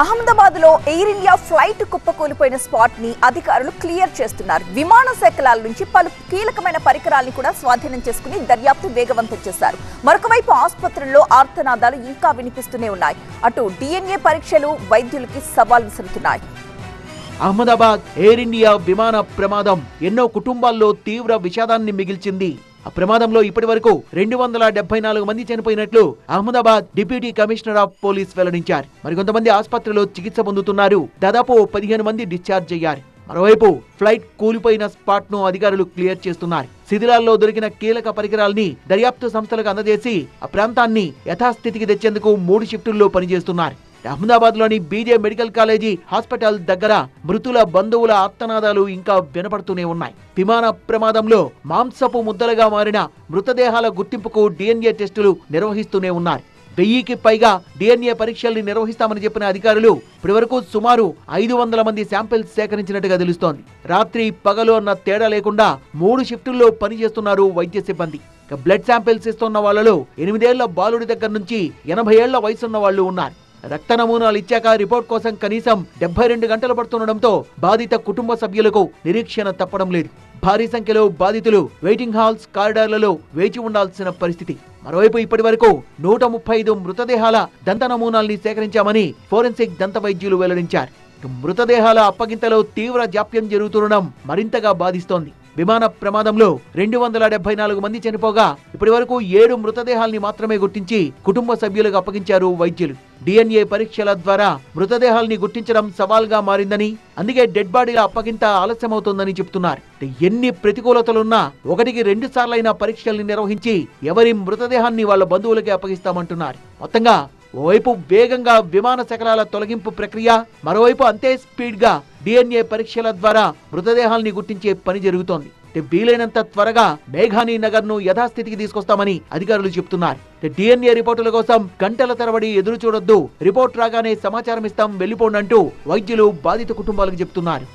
అహ్మదాబాద్ లో air India flight కుప్పకూలిపోయిన spot ని అధికారులు క్లియర్ చేస్తున్నారు. విమాన శాఖల నుంచి పలు కీలకమైన పరికరాలను కూడా స్వాధీనం చేసుకుని దర్యాప్తు వేగవంతం చేశారు. మరొకవైపు ఆసుపత్రుల్లో ఆర్తనాదాలు ఇంకా వినిపిస్తూనే ఉన్నాయి. అటు డిఎన్ఏ పరీక్షలు వైద్యులకి సవాల్ విసురుతున్నాయి. అహ్మదాబాద్ ఎయిర్ ఇండియా విమాన ప్రమాదం ఎన్నో కుటుంబాల్లో తీవ్ర విషాదాన్ని మిగిల్చింది. ఆ ప్రమాదంలో ఇప్పటి వరకు 274 మంది చనిపోయినట్లు Ahmedabad deputy commissioner of police వెల్లడించారు. మరికొంతమంది ఆసుపత్రిలో చికిత్స పొందుతున్నారు. దాదాపు 15 మంది డిశ్చార్జ్ అయ్యారు. మరోవైపు ఫ్లైట్ కూలిపోయిన స్పాట్ ను అధికారులు క్లియర్ చేస్తున్నారు. శిథిలాల్లో దొరికిన కీలక పరికరాల్ని దర్యాప్తు సంస్థలకు అందజేసి ఆ ప్రాంతాన్ని యథాస్థితికి తెచ్చేందుకు 3 షిఫ్టుల్లో పనిచేస్తున్నారు. అహ్మదాబాద్ లోని బీజే మెడికల్ కాలేజీ హాస్పిటల్ దగ్గర మృతుల బంధువుల ఆర్తనాదాలు ఇంకా వినపడుతూనే ఉన్నాయి. విమాన ప్రమాదంలో మాంసపు ముద్దలుగా మారిన మృతదేహాల గుర్తింపుకు డిఎన్ఏ టెస్టులు నిర్వహిస్తూనే ఉన్నారు. 1000కి పైగా డిఎన్ఏ పరీక్షల్ని నిర్వహిస్తామని చెప్పిన అధికారులు ఇప్పటివరకు సుమారు 500 మంది శాంపిల్స్ సేకరించినట్టుగా తెలుస్తోంది. రాత్రి పగలు అన్న తేడా లేకుండా 3 షిఫ్టుల్లో పనిచేస్తున్నారు వైద్య సిబ్బంది. బ్లడ్ శాంపిల్స్ ఇస్తున్న వాళ్లలో 8 ఏళ్ల బాలుడి దగ్గర నుంచి 80 ఏళ్ల వయసున్న వాళ్లు ఉన్నారు. రక్త నమూనాలు ఇచ్చాక రిపోర్ట్ కోసం కనీసం 72 గంటలు పడుతుండటంతో బాధిత కుటుంబ సభ్యులకు నిరీక్షణ తప్పడం లేదు. భారీ సంఖ్యలో బాధితులు వెయిటింగ్ హాల్స్, కారిడార్లలో వేచి ఉండాల్సిన పరిస్థితి. మరోవైపు ఇప్పటి వరకు 135 మృతదేహాల దంత నమూనాల్ని సేకరించామని ఫోరెన్సిక్ దంత వైద్యులు వెల్లడించారు. మృతదేహాల అప్పగింతలో తీవ్ర జాప్యం జరుగుతుండడం మరింతగా బాధిస్తోంది. విమాన ప్రమాదంలో 274 మంది చనిపోగా ఇప్పటి వరకు 7 మృతదేహాల్ని మాత్రమే గుర్తించి కుటుంబ సభ్యులకు అప్పగించారు వైద్యులు. డిఎన్ఏ పరీక్షల ద్వారా మృతదేహాల్ని గుర్తించడం సవాల్గా మారిందని, అందుకే డెడ్ బాడీల అప్పగింత ఆలస్యమవుతోందని చెబుతున్నారు. ఎన్ని ప్రతికూలతలున్నా 1కి 2 సార్లైన పరీక్షల్ని నిర్వహించి ఎవరి మృతదేహాన్ని వాళ్ళ బంధువులకి అప్పగిస్తామంటున్నారు. మొత్తంగా ఓవైపు వేగంగా విమాన శకలాల తొలగింపు ప్రక్రియ, మరోవైపు అంతే స్పీడ్ గా డిఎన్ఏ పరీక్షల ద్వారా మృతదేహాల్ని గుర్తించే పని జరుగుతోంది. వీలైనంత త్వరగా మేఘాని నగర్ ను యథాస్థితికి తీసుకొస్తామని అధికారులు చెబుతున్నారు. డిఎన్ఏ రిపోర్టుల కోసం గంటల తరబడి ఎదురు చూడొద్దు, రిపోర్ట్ రాగానే సమాచారం ఇస్తాం, వెళ్లిపోండి అంటూ వైద్యులు బాధిత కుటుంబాలకు చెబుతున్నారు.